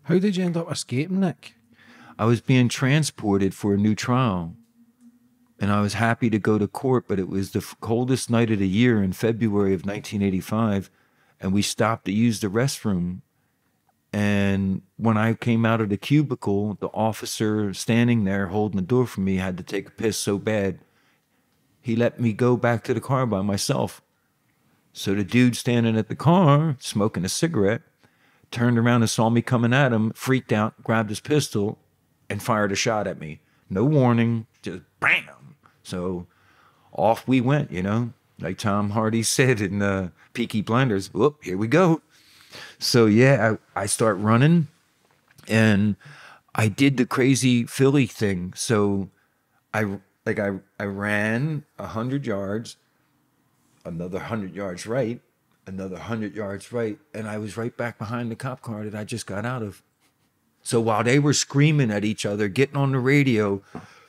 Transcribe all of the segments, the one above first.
How did you end up escaping, Nick? I was being transported for a new trial. And I was happy to go to court, but it was the coldest night of the year in February of 1985. And we stopped to use the restroom. And when I came out of the cubicle, the officer standing there holding the door for me had to take a piss so bad, he let me go back to the car by myself. So the dude standing at the car, smoking a cigarette, turned around and saw me coming at him, freaked out, grabbed his pistol, and fired a shot at me. No warning, just bam. So off we went, you know, like Tom Hardy said in Peaky Blinders. Whoop, here we go. So yeah, I start running, and I did the crazy Philly thing. So I ran 100 yards, another 100 yards right, another 100 yards right, and I was right back behind the cop car that I just got out of. So while they were screaming at each other, getting on the radio,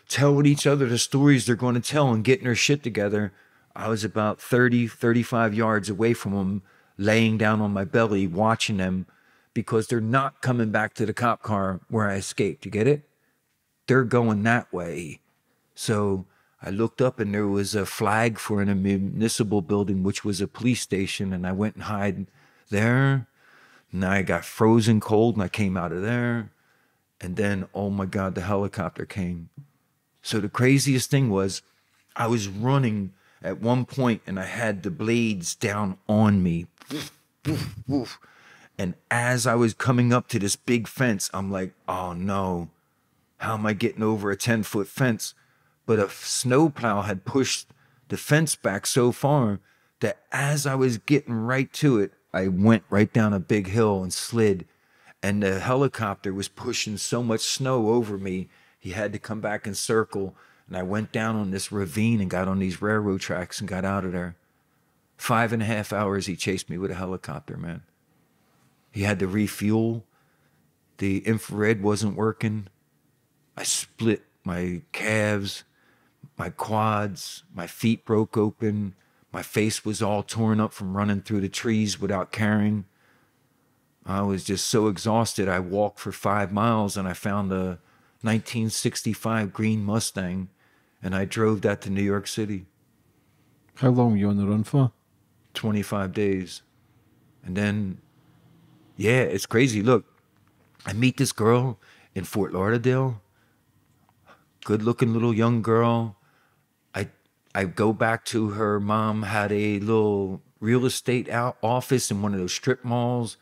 telling each other the stories they're going to tell and getting their shit together, I was about 30, 35 yards away from them, laying down on my belly, watching them, because they're not coming back to the cop car where I escaped. You get it? They're going that way. So I looked up and there was a flag for a municipal building, which was a police station. And I went and hid there. And I got frozen cold and I came out of there. And then, oh my God, the helicopter came. So the craziest thing was I was running at one point and I had the blades down on me. And as I was coming up to this big fence, I'm like, oh no, how am I getting over a 10-foot fence? But a snowplow had pushed the fence back so far that as I was getting right to it, I went right down a big hill and slid. And the helicopter was pushing so much snow over me, he had to come back and circle. And I went down on this ravine and got on these railroad tracks and got out of there. 5.5 hours he chased me with a helicopter, man. He had to refuel. The infrared wasn't working. I split my calves, my quads, my feet broke open. My face was all torn up from running through the trees without carrying. I was just so exhausted. I walked for 5 miles and I found a 1965 green Mustang and I drove that to New York City. How long were you on the run for? 25 days. And then, yeah, it's crazy. Look, I meet this girl in Fort Lauderdale, good-looking little young girl. I go back to her mom had a little real estate office in one of those strip malls.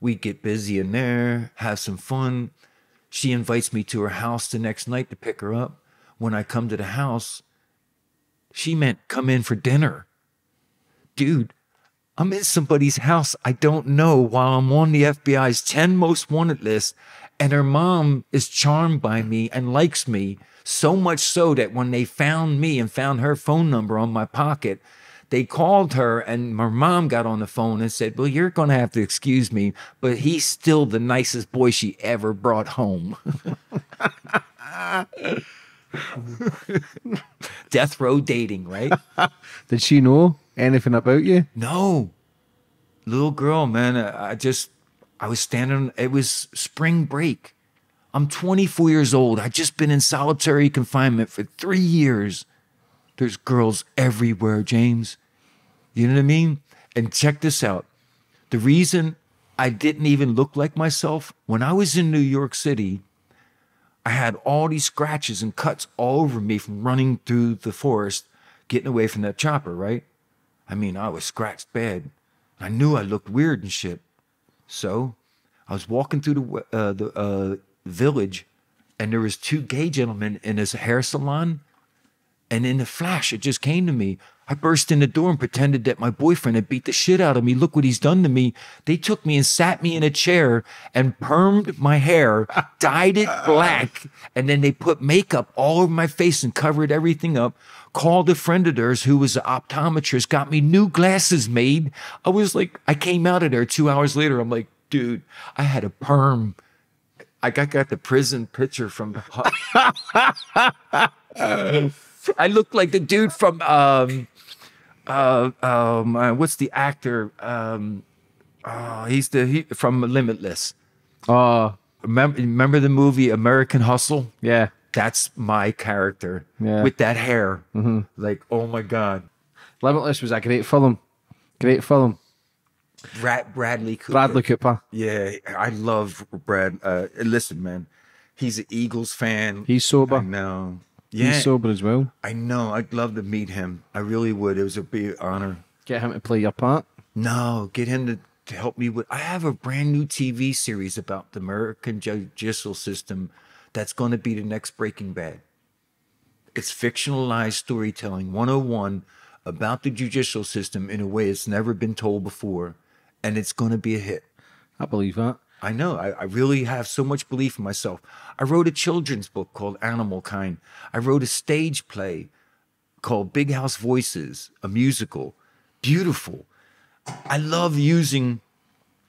We get busy in there, have some fun. She invites me to her house the next night to pick her up. When I come to the house, she meant come in for dinner. Dude, I'm in somebody's house I don't know while I'm on the FBI's 10 most wanted list, and her mom is charmed by me and likes me, so much so that when they found me and found her phone number on my pocket, they called her and my mom got on the phone and said, well, you're going to have to excuse me, but he's still the nicest boy she ever brought home. Death row dating, right? Did she know anything about you? No. Little girl, man, I was standing, it was spring break. I'm 24 years old. I've just been in solitary confinement for 3 years. There's girls everywhere, James. You know what I mean? And check this out. The reason I didn't even look like myself, when I was in New York City, I had all these scratches and cuts all over me from running through the forest, getting away from that chopper, right? I mean, I was scratched bad. I knew I looked weird and shit. So I was walking through the village, and there was 2 gay gentlemen in his hair salon. And in a flash, it just came to me. I burst in the door and pretended that my boyfriend had beat the shit out of me. Look what he's done to me. They took me and sat me in a chair and permed my hair, dyed it black, and then they put makeup all over my face and covered everything up. Called a friend of theirs who was an optometrist, got me new glasses made. I was like, I came out of there 2 hours later. I'm like, dude, I had a perm. I got the prison picture from... I look like the dude from, what's the actor? He's from Limitless. remember the movie American Hustle? Yeah. That's my character Yeah. with that hair. Like, oh my God. Limitless was a great film. Great film. Bradley Cooper. Bradley Cooper. Yeah, I love Brad. Listen, man, he's an Eagles fan. He's sober. I know. Yeah, He's sober as well. I know. I'd love to meet him. I really would. It was a big honor. Get him to play your part. No, get him to help me with. I have a brand new TV series about the American judicial system that's going to be the next Breaking Bad. It's fictionalized storytelling 101 about the judicial system in a way it's never been told before. And it's going to be a hit. I believe that. I know. I really have so much belief in myself. I wrote a children's book called Animal Kind. I wrote a stage play called Big House Voices, a musical. Beautiful. I love using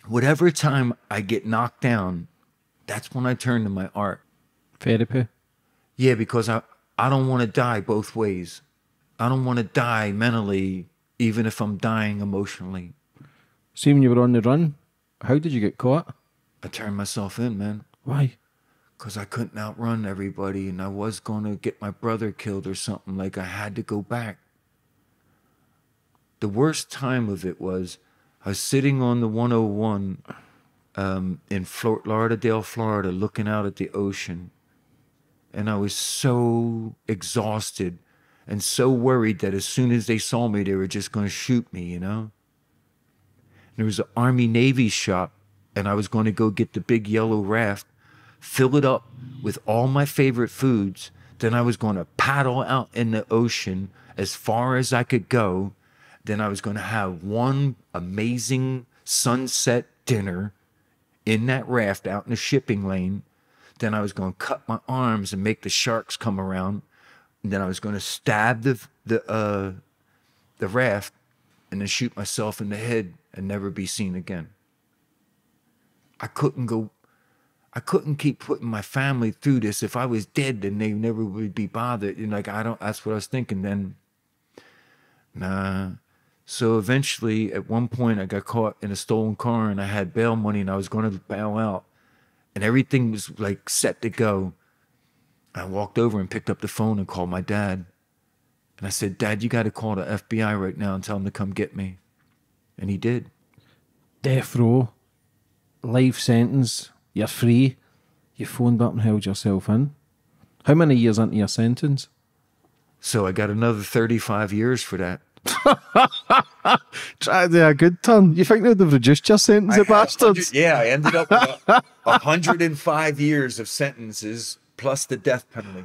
whatever time I get knocked down, that's when I turn to my art. Therapy. Yeah, because I don't want to die both ways. I don't want to die mentally, even if I'm dying emotionally. See, when you were on the run, how did you get caught? I turned myself in, man. Why? Because I couldn't outrun everybody and I was going to get my brother killed or something. Like, I had to go back. The worst time of it was I was sitting on the 101 in Fort Lauderdale, Florida, looking out at the ocean. And I was so exhausted and so worried that as soon as they saw me, they were just going to shoot me, you know? There was an Army-Navy shop, and I was going to go get the big yellow raft, fill it up with all my favorite foods. Then I was going to paddle out in the ocean as far as I could go. Then I was going to have one amazing sunset dinner in that raft out in the shipping lane. Then I was going to cut my arms and make the sharks come around. And then I was going to stab the raft and then shoot myself in the head and never be seen again. I couldn't keep putting my family through this. If I was dead, then they never would be bothered. And like, that's what I was thinking then. Nah. So eventually, at one point, I got caught in a stolen car and I had bail money and I was going to bail out. And everything was like set to go. I walked over and picked up the phone and called my dad. And I said, Dad, you got to call the FBI right now and tell them to come get me. And he did. Death row, life sentence, you're free. You phoned up and held yourself in. How many years into your sentence? So I got another 35 years for that. Try to do a good turn. You think they'd have reduced your sentence, the bastards? Yeah, I ended up with 105 years of sentences plus the death penalty.